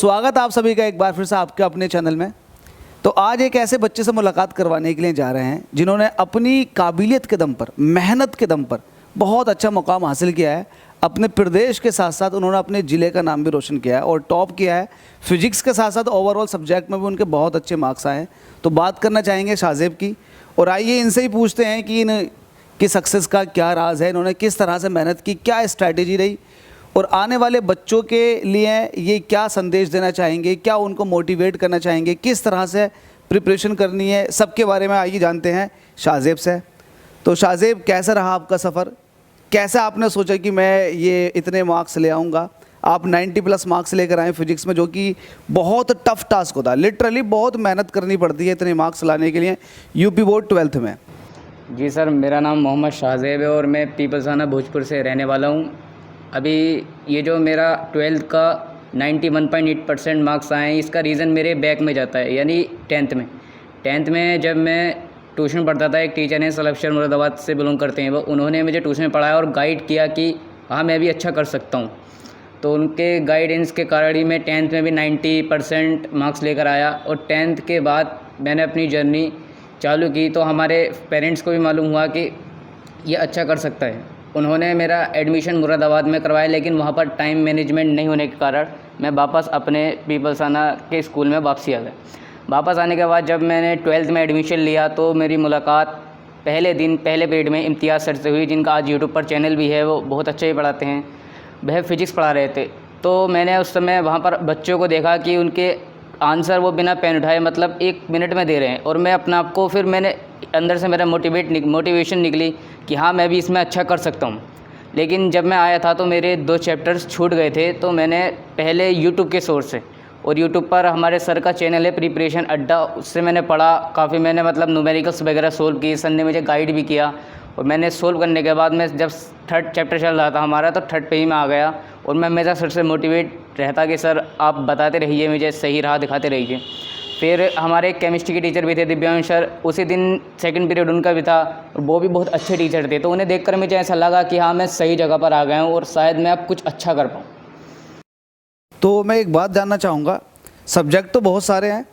स्वागत आप सभी का एक बार फिर से आपके अपने चैनल में। तो आज एक ऐसे बच्चे से मुलाकात करवाने के लिए जा रहे हैं जिन्होंने अपनी काबिलियत के दम पर, मेहनत के दम पर बहुत अच्छा मुकाम हासिल किया है। अपने प्रदेश के साथ साथ उन्होंने अपने ज़िले का नाम भी रोशन किया है और टॉप किया है। फिजिक्स के साथ साथ ओवरऑल सब्जेक्ट में भी उनके बहुत अच्छे मार्क्स आए हैं। तो बात करना चाहेंगे शाहज़ेब की, और आइए इनसे ही पूछते हैं कि इनकी सक्सेस का क्या राज है, इन्होंने किस तरह से मेहनत की, क्या स्ट्रैटेजी रही, और आने वाले बच्चों के लिए ये क्या संदेश देना चाहेंगे, क्या उनको मोटिवेट करना चाहेंगे, किस तरह से प्रिपरेशन करनी है, सबके बारे में आइए जानते हैं शाहज़ेब से। तो शाहज़ेब, कैसा रहा आपका सफ़र? कैसे आपने सोचा कि मैं ये इतने मार्क्स ले आऊँगा? आप 90+ मार्क्स लेकर आए फिजिक्स में, जो कि बहुत टफ टास्क होता है, लिटरली बहुत मेहनत करनी पड़ती है इतने मार्क्स लाने के लिए यूपी बोर्ड 12th में। जी सर, मेरा नाम मोहम्मद शाहज़ेब है और मैं पीपल्स थाना भोजपुर से रहने वाला हूँ। अभी ये जो मेरा 12th का 91.8% मार्क्स आए हैं, इसका रीज़न मेरे बैक में जाता है, यानी 10th में जब मैं ट्यूशन पढ़ता था, एक टीचर हैं सलफशर मुरादाबाद से बिलोंग करते हैं वो, उन्होंने मुझे ट्यूशन में पढ़ाया और गाइड किया कि हाँ मैं भी अच्छा कर सकता हूँ। तो उनके गाइडेंस के कारण ही मैं 10th में भी 90% मार्क्स लेकर आया। और 10th के बाद मैंने अपनी जर्नी चालू की, तो हमारे पेरेंट्स को भी मालूम हुआ कि ये अच्छा कर सकता है। उन्होंने मेरा एडमिशन मुरादाबाद में करवाया, लेकिन वहाँ पर टाइम मैनेजमेंट नहीं होने के कारण मैं वापस अपने पीपल्स थाना के स्कूल में वापसी आ गया। वापस आने के बाद जब मैंने 12th में एडमिशन लिया तो मेरी मुलाकात पहले दिन पहले पीरियड में इम्तियाज़ सर से हुई, जिनका आज यूट्यूब पर चैनल भी है। वो बहुत अच्छा ही पढ़ाते हैं, वह फिजिक्स पढ़ा रहे थे। तो मैंने उस समय वहाँ पर बच्चों को देखा कि उनके आंसर वो बिना पेन उठाए मतलब 1 मिनट में दे रहे हैं, और मैं अपने आप को फिर मैंने अंदर से मेरा मोटिवेशन निकली कि हाँ मैं भी इसमें अच्छा कर सकता हूँ। लेकिन जब मैं आया था तो मेरे 2 चैप्टर्स छूट गए थे, तो मैंने पहले यूट्यूब के सोर्स से, और यूट्यूब पर हमारे सर का चैनल है प्रिपरेशन अड्डा, उससे मैंने पढ़ा काफ़ी। मैंने मतलब न्यूमेरिकल्स वगैरह सोल्व किए, सर ने मुझे गाइड भी किया, और मैंने सोल्व करने के बाद मैं जब 3rd चैप्टर चल रहा था हमारा, तो 3rd पे ही मैं आ गया। और मैं हमेशा सर से मोटिवेट रहता कि सर आप बताते रहिए, मुझे सही राह दिखाते रहिए। फिर हमारे केमिस्ट्री के टीचर भी थे दिव्यांश सर, उसी दिन 2nd पीरियड उनका भी था, और वो भी बहुत अच्छे टीचर थे। तो उन्हें देखकर मुझे ऐसा लगा कि हाँ मैं सही जगह पर आ गया हूँ और शायद मैं अब कुछ अच्छा कर पाऊँ। तो मैं एक बात जानना चाहूँगा, सब्जेक्ट तो बहुत सारे हैं,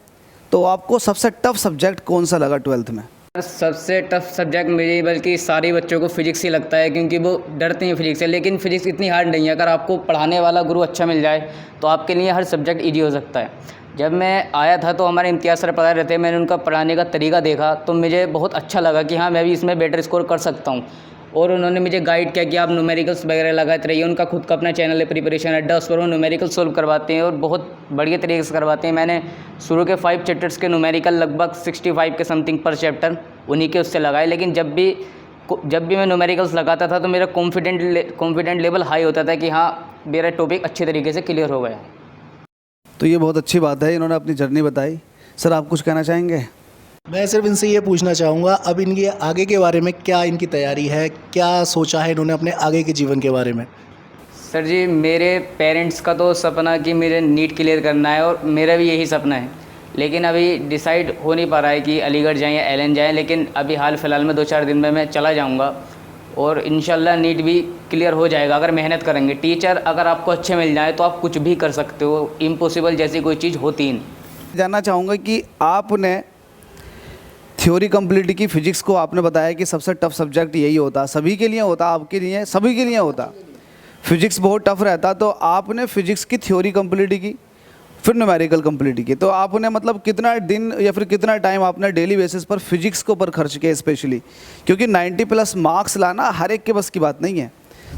तो आपको सबसे टफ सब्जेक्ट कौन सा लगा 12th में? सबसे टफ सब्जेक्ट मुझे बल्कि सारे बच्चों को फिजिक्स ही लगता है, क्योंकि वो डरते हैं फिजिक्स से। लेकिन फिजिक्स इतनी हार्ड नहीं है, अगर आपको पढ़ाने वाला गुरु अच्छा मिल जाए तो आपके लिए हर सब्जेक्ट ईजी हो सकता है। जब मैं आया था तो हमारे इम्तियाज़ सर पढ़ा रहे थे, मैंने उनका पढ़ाने का तरीका देखा तो मुझे बहुत अच्छा लगा कि हाँ मैं भी इसमें बेटर स्कोर कर सकता हूँ। और उन्होंने मुझे गाइड किया कि आप न्यूमेरिकल्स वगैरह लगाते रहिए। उनका खुद का अपना चैनल है प्रिपरेशन अड्डा, उस पर वो न्यूमेरिकल सोल्व करवाते हैं और बहुत बढ़िया तरीके से करवाते हैं। मैंने शुरू के 5 चैप्टर्स के न्यूमेरिकल लगभग 65 के समथिंग पर चैप्टर उन्हीं के उससे लगाए। लेकिन जब भी मैं न्यूमेरिकल्स लगाता था तो मेरा कॉन्फिडेंट लेवल हाई होता था कि हाँ मेरा टॉपिक अच्छे तरीके से क्लियर हो गया। तो ये बहुत अच्छी बात है, इन्होंने अपनी जर्नी बताई। सर, आप कुछ कहना चाहेंगे? मैं सिर्फ इनसे ये पूछना चाहूँगा, अब इनकी आगे के बारे में क्या इनकी तैयारी है, क्या सोचा है इन्होंने अपने आगे के जीवन के बारे में? सर जी, मेरे पेरेंट्स का तो सपना कि मुझे नीट क्लियर करना है, और मेरा भी यही सपना है। लेकिन अभी डिसाइड हो नहीं पा रहा है कि अलीगढ़ जाएँ या एलन जाएँ। लेकिन अभी हाल फ़िलहाल में 2-4 दिन में मैं चला जाऊँगा, और इंशाल्लाह नीट भी क्लियर हो जाएगा अगर मेहनत करेंगे। टीचर अगर आपको अच्छे मिल जाए तो आप कुछ भी कर सकते हो, इम्पॉसिबल जैसी कोई चीज़ होती ही नहीं। जानना चाहूँगा कि आपने थ्योरी कंप्लीट की, फिजिक्स को आपने बताया कि सबसे टफ सब्जेक्ट यही होता, सभी के लिए होता, आपके लिए, सभी के लिए होता, फिजिक्स बहुत टफ रहता। तो आपने फिजिक्स की थ्योरी कंप्लीट की, फिर न्यूमेरिकल कंप्लीट की, तो आपने मतलब कितना दिन या फिर कितना टाइम आपने डेली बेसिस पर फिजिक्स के ऊपर खर्च किया स्पेशली? क्योंकि 90+ मार्क्स लाना हर एक के बस की बात नहीं है।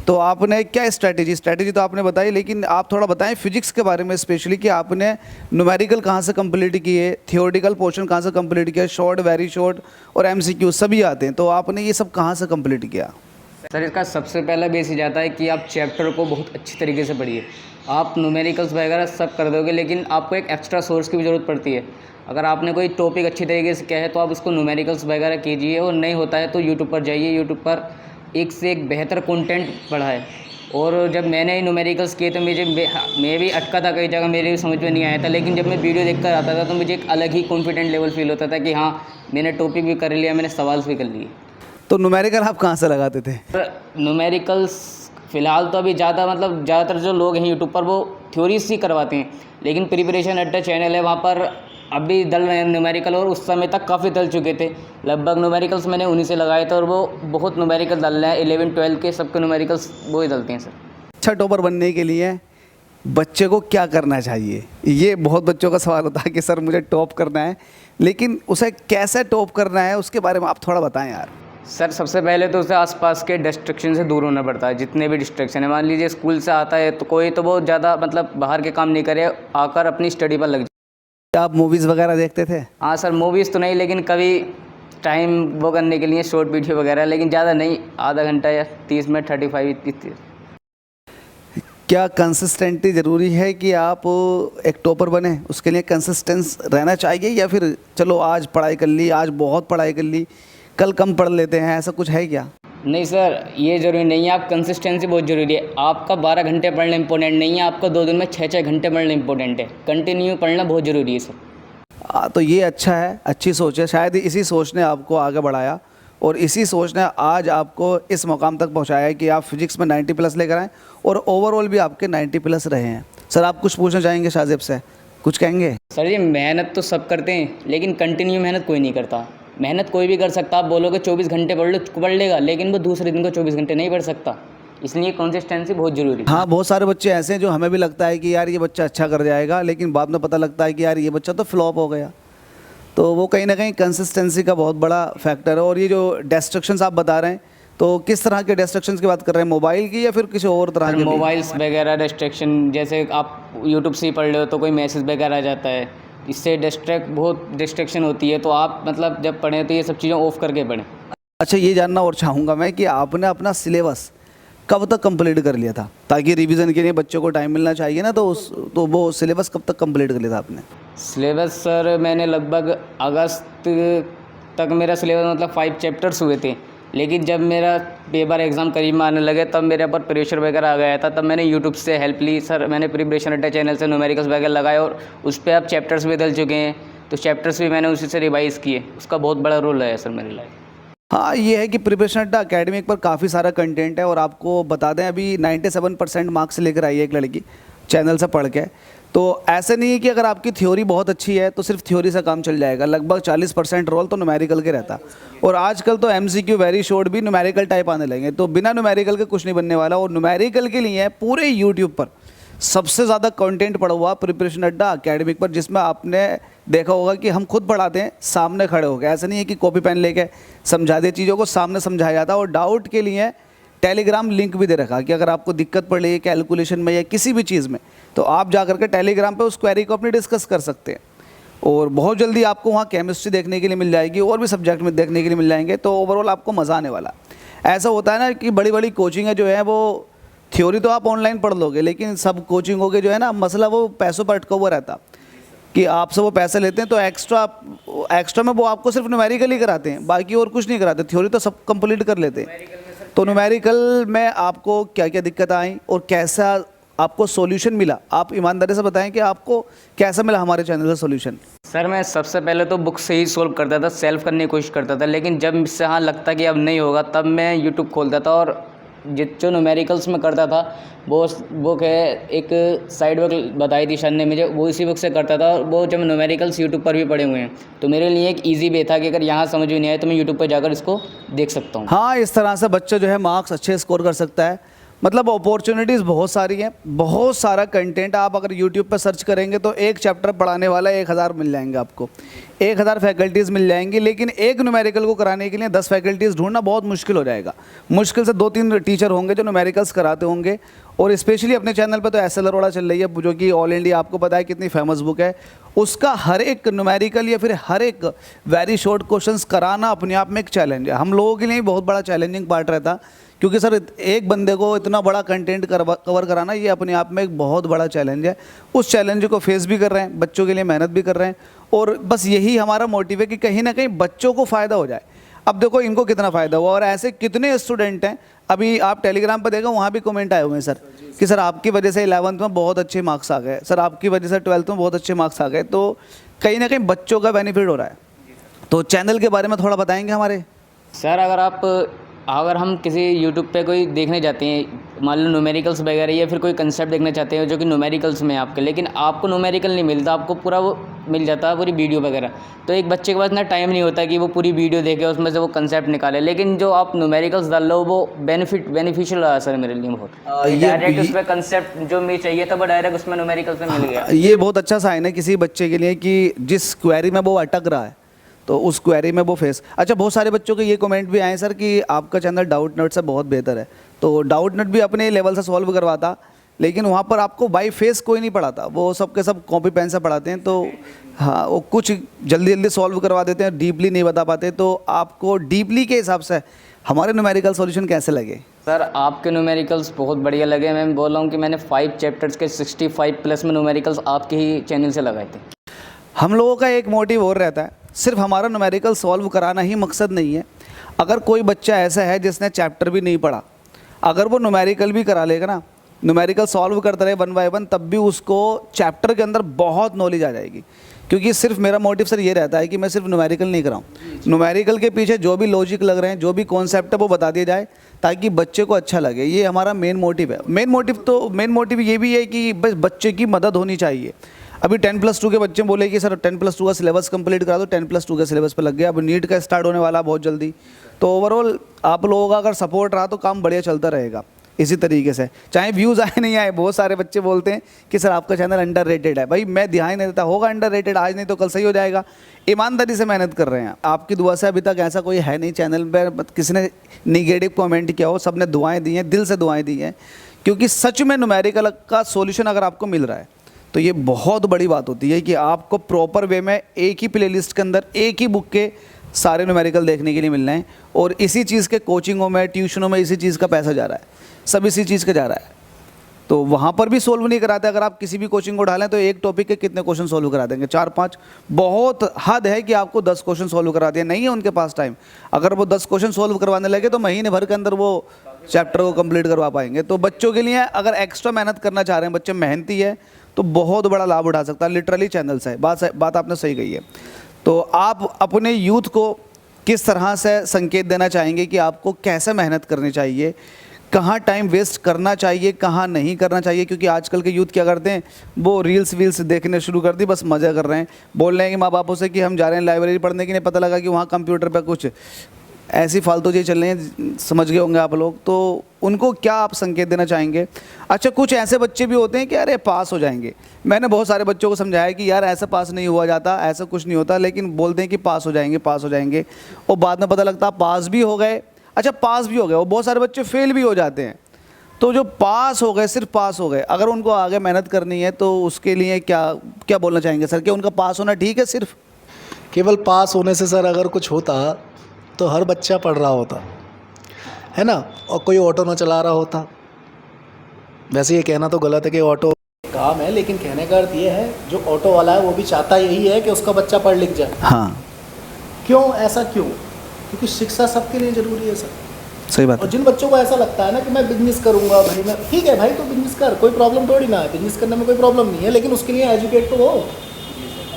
तो आपने क्या स्ट्रैटेजी तो आपने बताई, लेकिन आप थोड़ा बताएं फिजिक्स के बारे में स्पेशली कि आपने न्यूमेरिकल कहाँ से कंप्लीट किए, थियोरेटिकल पोर्शन कहाँ से कंप्लीट किया, शॉर्ट, वेरी शॉर्ट और MCQ सभी आते हैं, तो आपने ये सब कहाँ से कंप्लीट किया? सर, इसका सबसे पहला बेस जाता है कि आप चैप्टर को बहुत अच्छी तरीके से पढ़िए। आप न्यूमेरिकल्स वगैरह सब कर दोगे, लेकिन आपको एक एक्स्ट्रा सोर्स की भी ज़रूरत पड़ती है। अगर आपने कोई टॉपिक अच्छी तरीके से किया है तो आप उसको न्यूमेरिकल्स वगैरह कीजिए, और नहीं होता है तो यूट्यूब पर जाइए, यूट्यूब पर एक से एक बेहतर कंटेंट पढ़ा है। और जब मैंने न्यूमेरिकल्स किए तो मैं भी अटका था कई जगह, मेरे भी समझ में नहीं आया था। लेकिन जब मैं वीडियो देखकर आता था तो मुझे एक अलग ही कॉन्फिडेंट लेवल फील होता था कि हाँ मैंने टॉपिक भी कर लिया, मैंने सवाल भी कर लिए। तो न्यूमेरिकल आप कहाँ से लगाते थे? न्यूमेरिकल्स फ़िलहाल तो अभी ज़्यादा मतलब ज़्यादातर जो लोग हैं यूट्यूब पर वो थ्योरीज ही करवाते हैं, लेकिन प्रिपरेशन अड्डा चैनल है, वहाँ पर अभी दल रहे हैं न्यूमेरिकल, और उस समय तक काफ़ी दल चुके थे। लगभग न्यूमेरिकल्स मैंने उन्हीं से लगाए थे और वो बहुत न्यूमेरिकल दल रहे हैं। 11 12 के सबके न्यूमेरिकल्स वो ही दलते हैं सर। अच्छा टॉपर बनने के लिए बच्चे को क्या करना चाहिए? ये बहुत बच्चों का सवाल होता है कि सर मुझे टॉप करना है, लेकिन उसे कैसे टॉप करना है उसके बारे में आप थोड़ा बताएं यार। सर सबसे पहले तो उसे आसपास के डिस्ट्रैक्शन से दूर होना पड़ता है। जितने भी डिस्ट्रैक्शन है, मान लीजिए स्कूल से आता है तो कोई तो वो ज़्यादा मतलब बाहर के काम नहीं करे, आकर अपनी स्टडी पर लग जाए। आप मूवीज़ वगैरह देखते थे? हाँ सर, मूवीज़ तो नहीं, लेकिन कभी टाइम वो करने के लिए शॉर्ट वीडियो वगैरह, लेकिन ज़्यादा नहीं, आधा घंटा या 30 मिनट 35 इतनी। क्या कंसिस्टेंटी ज़रूरी है कि आप एक टॉपर बने? उसके लिए कंसिस्टेंस रहना चाहिए, या फिर चलो आज पढ़ाई कर ली, आज बहुत पढ़ाई कर ली, कल कम पढ़ लेते हैं, ऐसा कुछ है क्या? नहीं सर, ये ज़रूरी नहीं है। आप कंसिस्टेंसी बहुत ज़रूरी है। आपका 12 घंटे पढ़ना इंपॉर्टेंट नहीं है, आपका 2 दिन में 6-6 घंटे पढ़ना इंपॉर्टेंट है। कंटिन्यू पढ़ना बहुत ज़रूरी है सर। तो ये अच्छा है, अच्छी सोच है। शायद इसी सोच ने आपको आगे बढ़ाया और इसी सोच ने आज आपको इस मुकाम तक पहुंचाया है कि आप फिजिक्स में 90 प्लस लेकर आएँ और ओवरऑल भी आपके 90 प्लस रहे हैं। सर आप कुछ पूछना चाहेंगे शाहज़ेब से? कुछ कहेंगे? सर ये मेहनत तो सब करते हैं, लेकिन कंटिन्यू मेहनत कोई नहीं करता। मेहनत कोई भी कर सकता, आप बोलोगे 24 घंटे पढ़ लेगा, लेकिन वो दूसरे दिन को 24 घंटे नहीं पढ़ सकता। इसलिए कंसिस्टेंसी बहुत ज़रूरी है। हाँ, बहुत सारे बच्चे ऐसे हैं जो हमें भी लगता है कि यार ये बच्चा अच्छा कर जाएगा, लेकिन बाद में पता लगता है कि यार ये बच्चा तो फ्लॉप हो गया। तो वो कहीं ना कहीं कंसिस्टेंसी का बहुत बड़ा फैक्टर है। और ये जो डिस्ट्रैक्शंस आप बता रहे हैं, तो किस तरह के डिस्ट्रैक्शंस की बात कर रहे हैं? मोबाइल की या फिर किसी और तरह के? मोबाइल्स वगैरह डिस्ट्रैक्शन, जैसे आप यूट्यूब से ही पढ़ रहे हो तो कोई मैसेज वगैरह आ जाता है, इससे बहुत डिस्ट्रैक्शन होती है। तो आप मतलब जब पढ़ें तो ये सब चीज़ें ऑफ करके पढ़ें। अच्छा, ये जानना और चाहूँगा मैं कि आपने अपना सिलेबस कब तक कंप्लीट कर लिया था? ताकि रिवीजन के लिए बच्चों को टाइम मिलना चाहिए ना, तो वो सिलेबस कब तक कंप्लीट कर लिया था आपने? सिलेबस सर मैंने लगभग अगस्त तक मेरा सिलेबस मतलब 5 चैप्टर्स हुए थे, लेकिन जब मेरा पेपर एग्ज़ाम करीब में आने लगे तब मेरे ऊपर प्रेशर वगैरह आ गया था। तब मैंने यूट्यूब से हेल्प ली। सर मैंने प्रिपरेशन अड्डा चैनल से न्यूमेरिकल्स वगैरह लगाए और उस पर अब चैप्टर्स भी बदल चुके हैं, तो चैप्टर्स भी मैंने उसी से रिवाइज़ किए। उसका बहुत बड़ा रोल है सर मेरे लाइफ। हाँ, ये है कि प्रिपरेशन अड्डा अकेडमिक पर काफ़ी सारा कंटेंट है। और आपको बता दें, अभी 97% मार्क्स लेकर आई है एक लड़की चैनल से पढ़ के। तो ऐसे नहीं है कि अगर आपकी थ्योरी बहुत अच्छी है तो सिर्फ थ्योरी से काम चल जाएगा। लगभग 40% रोल तो न्यूमेरिकल के रहता। और आजकल तो MCQ वेरी शॉर्ट भी न्यूमेरिकल टाइप आने लगे, तो बिना न्यूमेरिकल के कुछ नहीं बनने वाला। और न्यूमेरिकल के लिए पूरे यूट्यूब पर सबसे ज़्यादा कंटेंट पड़ा हुआ प्रिपरेशन अड्डा अकेडमिक पर, जिसमें आपने देखा होगा कि हम खुद पढ़ाते हैं सामने खड़े हो गए। ऐसा नहीं है कि कॉपी पेन लेके समझा दे, चीज़ों को सामने समझाया जाता है। और डाउट के लिए टेलीग्राम लिंक भी दे रखा कि अगर आपको दिक्कत पड़ रही है कैलकुलेशन में या किसी भी चीज़ में, तो आप जा करके टेलीग्राम पे उस क्वेरी को अपनी डिस्कस कर सकते हैं। और बहुत जल्दी आपको वहाँ केमिस्ट्री देखने के लिए मिल जाएगी, और भी सब्जेक्ट में देखने के लिए मिल जाएंगे। तो ओवरऑल आपको मज़ा आने वाला। ऐसा होता है ना कि बड़ी बड़ी कोचिंगें जो है वो थ्योरी तो आप ऑनलाइन पढ़ लोगे, लेकिन सब कोचिंगों के जो है ना मसला वो पैसों पर अटका हुआ रहता कि आपसे वो पैसे लेते हैं, तो एक्स्ट्रा में वो आपको सिर्फ न्यूमेरिकल ही कराते हैं, बाकी और कुछ नहीं कराते। थ्योरी तो सब कंप्लीट कर लेते हैं। तो न्यूमेरिकल में आपको क्या क्या दिक्कत आई और कैसा आपको सॉल्यूशन मिला? आप ईमानदारी से बताएं कि आपको कैसा मिला हमारे चैनल से सॉल्यूशन? सर मैं सबसे पहले तो बुक से ही सॉल्व करता था, सेल्फ करने की कोशिश करता था, लेकिन जब मुझसे हाँ लगता कि अब नहीं होगा तब मैं यूट्यूब खोलता था। और जो न्यूमेरिकल्स में करता था वो बुक है, एक साइड बुक बताई थी सर ने मुझे, वो इसी बुक से करता था। और वो जब न्यूमेरिकल्स यूट्यूब पर भी पड़े हुए हैं, तो मेरे लिए एक ईजी वे था कि अगर यहाँ समझ में नहीं आए तो मैं यूट्यूब पर जाकर इसको देख सकता हूँ। हाँ, इस तरह से बच्चा जो है मार्क्स अच्छे स्कोर कर सकता है। मतलब अपॉर्चुनिटीज़ बहुत सारी हैं, बहुत सारा कंटेंट आप अगर यूट्यूब पर सर्च करेंगे तो एक चैप्टर पढ़ाने वाला 1000 मिल जाएंगे आपको, 1000 फैकल्टीज़ मिल जाएंगी। लेकिन एक न्यूमेरिकल को कराने के लिए 10 फैकल्टीज़ ढूंढना बहुत मुश्किल हो जाएगा। मुश्किल से 2-3 टीचर होंगे जो न्यूमेरिकल्स कराते होंगे। और स्पेशली अपने चैनल पर तो SL अरोड़ा चल रही है, जो कि ऑल इंडिया आपको पता है कितनी फेमस बुक है। उसका हर एक न्यूमेरिकल या फिर हर एक वेरी शॉर्ट क्वेश्चंस कराना अपने आप में एक चैलेंज है। हम लोगों के लिए बहुत बड़ा चैलेंजिंग पार्ट रहता, क्योंकि सर एक बंदे को इतना बड़ा कंटेंट कवर कराना ये अपने आप में एक बहुत बड़ा चैलेंज है। उस चैलेंज को फेस भी कर रहे हैं, बच्चों के लिए मेहनत भी कर रहे हैं। और बस यही हमारा मोटिव है कि कहीं ना कहीं बच्चों को फ़ायदा हो जाए। अब देखो इनको कितना फ़ायदा हुआ, और ऐसे कितने स्टूडेंट हैं। अभी आप टेलीग्राम पर देखो, वहाँ भी कमेंट आए हुए हैं सर कि सर आपकी वजह से 11th में बहुत अच्छे मार्क्स आ गए, सर आपकी वजह से 12th में बहुत अच्छे मार्क्स आ गए। तो कहीं ना कहीं बच्चों का बेनिफिट हो रहा है। तो चैनल के बारे में थोड़ा बताएंगे हमारे? सर अगर आप अगर हम किसी यूट्यूब पे कोई देखने जाते हैं, मान लो न्यूमेरिकल्स वगैरह या फिर कोई कंसेप्ट देखना चाहते हैं जो कि न्यूमेरिकल्स में है आपके, लेकिन आपको न्यूमेरिकल नहीं मिलता, आपको पूरा वो मिल जाता है पूरी वीडियो वगैरह, तो एक बच्चे के पास ना टाइम नहीं होता कि वो पूरी वीडियो देखे उसमें से वो कंसेप्ट निकाले। लेकिन जो आप न्यूमेरिकल्स डाल लो वो बेनिफिशियल रहा सर मेरे लिए बहुत। डायरेक्ट उसमें कंसेप्ट जो मुझे चाहिए था वो डायरेक्ट उसमें न्यूमेरिकल्स में मिल गया। ये बहुत अच्छा साइन है किसी बच्चे के लिए कि जिस क्वेरी में वो अटक रहा है तो उस क्वेरी में वो फेस। अच्छा, बहुत सारे बच्चों के ये कमेंट भी आए सर कि आपका चैनल डाउट नट से बहुत बेहतर है, तो डाउट नट भी अपने लेवल से सॉल्व करवाता, लेकिन वहाँ पर आपको बाई फेस कोई नहीं पढ़ाता, वो सब के सब कॉपी पेन से पढ़ाते हैं। तो हाँ, वो कुछ जल्दी जल्दी सॉल्व करवा देते हैं, डीपली नहीं बता पाते। तो आपको डीपली के हिसाब से हमारे न्यूमेरिकल सॉल्यूशन कैसे लगे? सर आपके न्यूमेरिकल्स बहुत बढ़िया लगे। मैं बोल रहा हूँ कि मैंने 5 चैप्टर्स के 65 प्लस में न्यूमेरिकल्स आपके ही चैनल से लगाए थे। हम लोगों का एक मोटिव और रहता है, सिर्फ हमारा न्यूमेरिकल सॉल्व कराना ही मकसद नहीं है। अगर कोई बच्चा ऐसा है जिसने चैप्टर भी नहीं पढ़ा, अगर वो न्यूमेरिकल भी करा लेगा ना, न्यूमेरिकल सॉल्व करता रहे 1 बाय 1, तब भी उसको चैप्टर के अंदर बहुत नॉलेज आ जाएगी। क्योंकि सिर्फ मेरा मोटिव सर ये रहता है कि मैं सिर्फ न्यूमेरिकल नहीं कराऊँ, न्यूमेरिकल के पीछे जो भी लॉजिक लग रहे हैं, जो भी कॉन्सेप्ट है वो बता दिया जाए ताकि बच्चे को अच्छा लगे। ये हमारा मेन मोटिव है। मेन मोटिव ये भी है कि बस बच्चे की मदद होनी चाहिए। अभी 10+2 के बच्चे बोले कि सर 10+2 का सिलेबस कंप्लीट करा दो, 10+2 के सिलेबस पे लग गया। अब नीट का स्टार्ट होने वाला बहुत जल्दी, तो ओवरऑल आप लोगों का अगर सपोर्ट रहा तो काम बढ़िया चलता रहेगा इसी तरीके से, चाहे व्यूज़ आए नहीं आए। बहुत सारे बच्चे बोलते हैं कि सर आपका चैनल अंडररेटेड है। भाई मैं ध्यान नहीं देता, होगा अंडररेटेड, आज नहीं तो कल सही हो जाएगा। ईमानदारी से मेहनत कर रहे हैं, आपकी दुआ से अभी तक ऐसा कोई है नहीं चैनल पर किसी ने निगेटिव कमेंट किया हो, सबने दुआएं दी हैं, दिल से दुआएं दी हैं। क्योंकि सच में न्यूमेरिकल का सॉल्यूशन अगर आपको मिल रहा है तो ये बहुत बड़ी बात होती है कि आपको प्रॉपर वे में एक ही प्लेलिस्ट के अंदर एक ही बुक के सारे न्यूमेरिकल देखने के लिए मिल रहे हैं। और इसी चीज़ के कोचिंगों में, ट्यूशनों में इसी चीज़ का पैसा जा रहा है, सब इसी चीज़ का जा रहा है। तो वहाँ पर भी सोल्व नहीं कराते। अगर आप किसी भी कोचिंग को डालें तो एक टॉपिक के कितने क्वेश्चन सोल्व करा देंगे? 4-5, बहुत हद है कि आपको 10 क्वेश्चन सोल्व करा दिया। नहीं है उनके पास टाइम। अगर वो 10 क्वेश्चन सोल्व करवाने लगे तो महीने भर के अंदर वो चैप्टर को कंप्लीट करवा पाएंगे। तो बच्चों के लिए अगर एक्स्ट्रा मेहनत करना चाह रहे हैं, बच्चे मेहनती है, तो बहुत बड़ा लाभ उठा सकता है। लिटरली चैनल से बात आपने सही कही है। तो आप अपने यूथ को किस तरह से संकेत देना चाहेंगे कि आपको कैसे मेहनत करनी चाहिए, कहाँ टाइम वेस्ट करना चाहिए, कहाँ नहीं करना चाहिए? क्योंकि आजकल के यूथ क्या करते हैं, वो रील्स वील्स देखने शुरू कर दी, बस मज़ा कर रहे हैं। बोल रहे हैं कि माँ बापों से कि हम जा रहे हैं लाइब्रेरी पढ़ने के लिए, पता लगा कि वहाँ कंप्यूटर पर कुछ ऐसी फालतू चीज़ चल रही हैं, समझ गए होंगे आप लोग। तो उनको क्या आप संकेत देना चाहेंगे? अच्छा, कुछ ऐसे बच्चे भी होते हैं कि अरे पास हो जाएंगे। मैंने बहुत सारे बच्चों को समझाया कि यार ऐसा पास नहीं हुआ जाता, ऐसा कुछ नहीं होता, लेकिन बोलते हैं कि पास हो जाएंगे, पास हो जाएंगे, और बाद में पता लगता पास भी हो गए। अच्छा, पास भी हो गए, और बहुत सारे बच्चे फेल भी हो जाते हैं। तो जो पास हो गए, सिर्फ पास हो गए, अगर उनको आगे मेहनत करनी है तो उसके लिए क्या क्या बोलना चाहेंगे सर? कि उनका पास होना ठीक है सिर्फ? केवल पास होने से सर अगर कुछ होता तो हर बच्चा पढ़ रहा होता, है ना, और कोई ऑटो ना चला रहा होता। वैसे ये कहना तो गलत है कि ऑटो काम है, लेकिन कहने का अर्थ ये है जो ऑटो वाला है वो भी चाहता यही है कि उसका बच्चा पढ़ लिख जाए। हाँ, क्यों ऐसा क्यों? क्योंकि शिक्षा सबके लिए ज़रूरी है सर। सही बात और है। जिन बच्चों को ऐसा लगता है ना कि मैं बिजनेस करूंगा, भाई मैं, ठीक है भाई, तो बिजनेस कर, कोई प्रॉब्लम थोड़ी ना है, बिजनेस करने में कोई प्रॉब्लम नहीं है, लेकिन उसके लिए एजुकेट तो हो।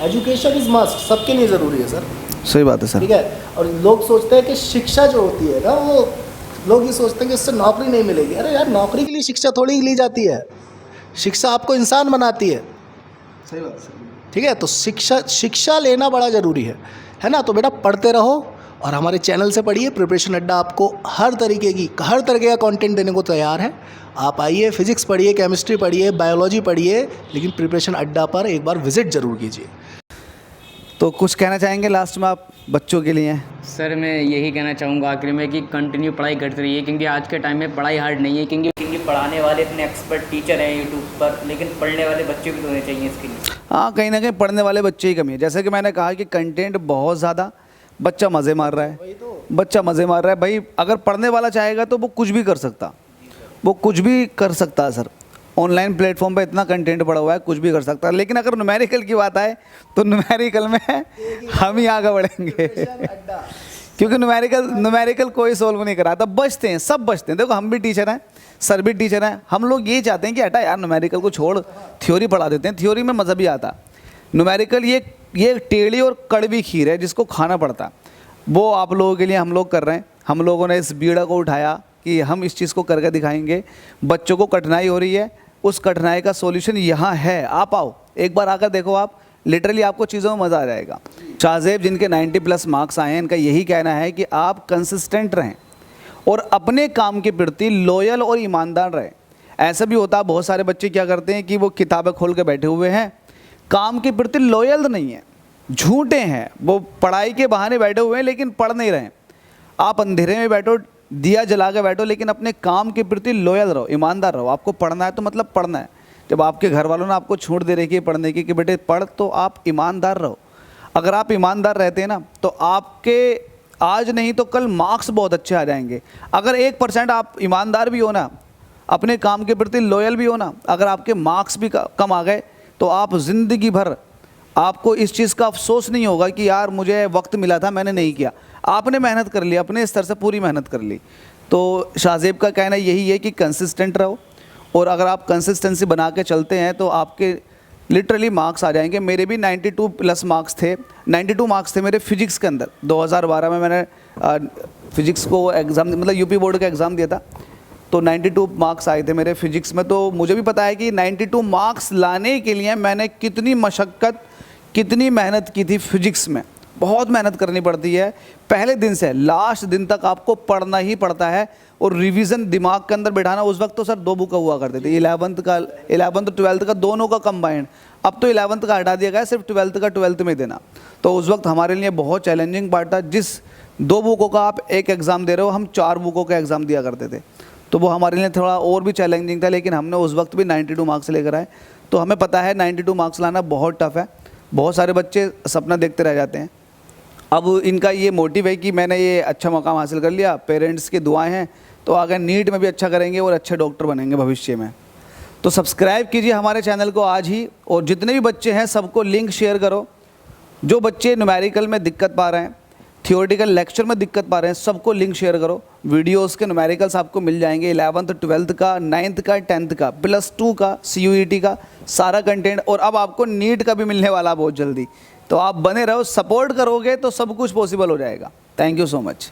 एजुकेशन इज़ मस्ट, सबके लिए ज़रूरी है सर। सही बात है सर। ठीक है। और लोग सोचते हैं कि शिक्षा जो होती है ना, वो लोग ये सोचते हैं कि इससे नौकरी नहीं मिलेगी। अरे यार, नौकरी के लिए शिक्षा थोड़ी ही ली जाती है, शिक्षा आपको इंसान बनाती है। सही बात है। ठीक है, तो शिक्षा लेना बड़ा ज़रूरी है ना। तो बेटा पढ़ते रहो और हमारे चैनल से पढ़िए। प्रिपरेशन अड्डा आपको हर तरीके का कंटेंट देने को तैयार है। आप आइए, फिजिक्स पढ़िए, केमिस्ट्री पढ़िए, बायोलॉजी पढ़िए, लेकिन प्रिपरेशन अड्डा पर एक बार विजिट ज़रूर कीजिए। तो कुछ कहना चाहेंगे लास्ट में आप बच्चों के लिए? सर मैं यही कहना चाहूँगा आखिर में कि कंटिन्यू पढ़ाई करते रहिए, क्योंकि आज के टाइम में पढ़ाई हार्ड नहीं है। क्योंकि पढ़ाने वाले इतने एक्सपर्ट टीचर हैं यूट्यूब पर, लेकिन पढ़ने वाले बच्चे भी तो होने चाहिए इसके लिए। हाँ, कहीं ना कहीं पढ़ने वाले बच्चे ही कमी है। जैसे कि मैंने कहा कि कंटेंट बहुत ज़्यादा, बच्चा मज़े मार रहा है, बच्चा मज़े मार रहा है। भाई अगर पढ़ने वाला चाहेगा तो वो कुछ भी कर सकता, वो कुछ भी कर सकता है सर। ऑनलाइन प्लेटफॉर्म पे इतना कंटेंट पड़ा हुआ है, कुछ भी कर सकता है। लेकिन अगर न्यूमेरिकल की बात आए तो न्यूमेरिकल में हम ही आगे बढ़ेंगे क्योंकि न्यूमेरिकल कोई सोल्व नहीं कराता। बचते हैं, सब बचते हैं। देखो हम भी टीचर हैं, सर भी टीचर हैं, हम लोग ये चाहते हैं कि हटा यार न्यूमेरिकल को छोड़, थ्योरी पढ़ा देते हैं। थ्योरी में मज़ा भी आता। न्यूमेरिकल ये टेढ़ी और कड़वी खीर है जिसको खाना पड़ता है, वो आप लोगों के लिए हम लोग कर रहे हैं। हम लोगों ने इस बीड़ा को उठाया कि हम इस चीज़ को करके दिखाएंगे। बच्चों को कठिनाई हो रही है, उस कठिनाई का सॉल्यूशन यहाँ है। आप आओ, एक बार आकर देखो, आप लिटरली आपको चीज़ों में मज़ा आ जाएगा। शाहज़ेब जिनके 90+ मार्क्स आए हैं, इनका यही कहना है कि आप कंसिस्टेंट रहें और अपने काम के प्रति लॉयल और ईमानदार रहें। ऐसा भी होता है बहुत सारे बच्चे क्या करते हैं कि वो किताबें खोल के बैठे हुए हैं, काम के प्रति लॉयल नहीं है, झूठे हैं, वो पढ़ाई के बहाने बैठे हुए हैं लेकिन पढ़ नहीं रहे। आप अंधेरे में बैठो, दिया जला के बैठो, लेकिन अपने काम के प्रति लॉयल रहो, ईमानदार रहो। आपको पढ़ना है तो मतलब पढ़ना है। जब आपके घर वालों ने आपको छूट दे रखी है पढ़ने की कि बेटे पढ़, तो आप ईमानदार रहो। अगर आप ईमानदार रहते हैं ना तो आपके आज नहीं तो कल मार्क्स बहुत अच्छे आ जाएंगे। अगर 1% आप ईमानदार भी हो ना, अपने काम के प्रति लॉयल भी हो ना, अगर आपके मार्क्स भी कम आ गए तो आप ज़िंदगी भर आपको इस चीज़ का अफसोस नहीं होगा कि यार मुझे वक्त मिला था मैंने नहीं किया। आपने मेहनत कर ली, अपने स्तर से पूरी मेहनत कर ली। तो शाहज़ेब का कहना यही है कि कंसिस्टेंट रहो, और अगर आप कंसिस्टेंसी बना के चलते हैं तो आपके लिटरली मार्क्स आ जाएंगे। मेरे भी 92+ मार्क्स थे, 92 मार्क्स थे मेरे फिजिक्स के अंदर। 2012 में मैंने फिजिक्स को एग्ज़ाम, मतलब यूपी बोर्ड का एग्ज़ाम दिया था, तो 92 मार्क्स आए थे मेरे फिजिक्स में। तो मुझे भी पता है कि 92 मार्क्स लाने के लिए मैंने कितनी मशक्क़त, कितनी मेहनत की थी। फिजिक्स में बहुत मेहनत करनी पड़ती है, पहले दिन से लास्ट दिन तक आपको पढ़ना ही पड़ता है, और रिवीजन दिमाग के अंदर बैठाना। उस वक्त तो सर 2 बुक हुआ करते थे, 11th 12th का दोनों का कंबाइंड। अब तो 11th का हटा दिया गया, सिर्फ 12th का 12th में देना। तो उस वक्त हमारे लिए बहुत चैलेंजिंग पार्ट था। जिस 2 बुकों का आप एक एग्ज़ाम दे रहे हो, हम 4 बुकों का एग्ज़ाम दिया करते थे, तो वो हमारे लिए थोड़ा और भी चैलेंजिंग था। लेकिन हमने उस वक्त भी 92 मार्क्स लेकर आए। तो हमें पता है 92 मार्क्स लाना बहुत टफ है। बहुत सारे बच्चे सपना देखते रह जाते हैं। अब इनका ये मोटिव है कि मैंने ये अच्छा मकाम हासिल कर लिया, पेरेंट्स की दुआएं हैं, तो आगे नीट में भी अच्छा करेंगे और अच्छे डॉक्टर बनेंगे भविष्य में। तो सब्सक्राइब कीजिए हमारे चैनल को आज ही, और जितने भी बच्चे हैं सबको लिंक शेयर करो। जो बच्चे न्यूमेरिकल में दिक्कत पा रहे हैं, थियोरेटिकल लेक्चर में दिक्कत पा रहे हैं, सबको लिंक शेयर करो। वीडियोस के न्यूमेरिकल्स आपको मिल जाएंगे, 11th 12th का, 9th का, 10th का, +2 का, CUET का सारा कंटेंट, और अब आपको नीट का भी मिलने वाला बहुत जल्दी। तो आप बने रहो, सपोर्ट करोगे तो सब कुछ पॉसिबल हो जाएगा। Thank you so much.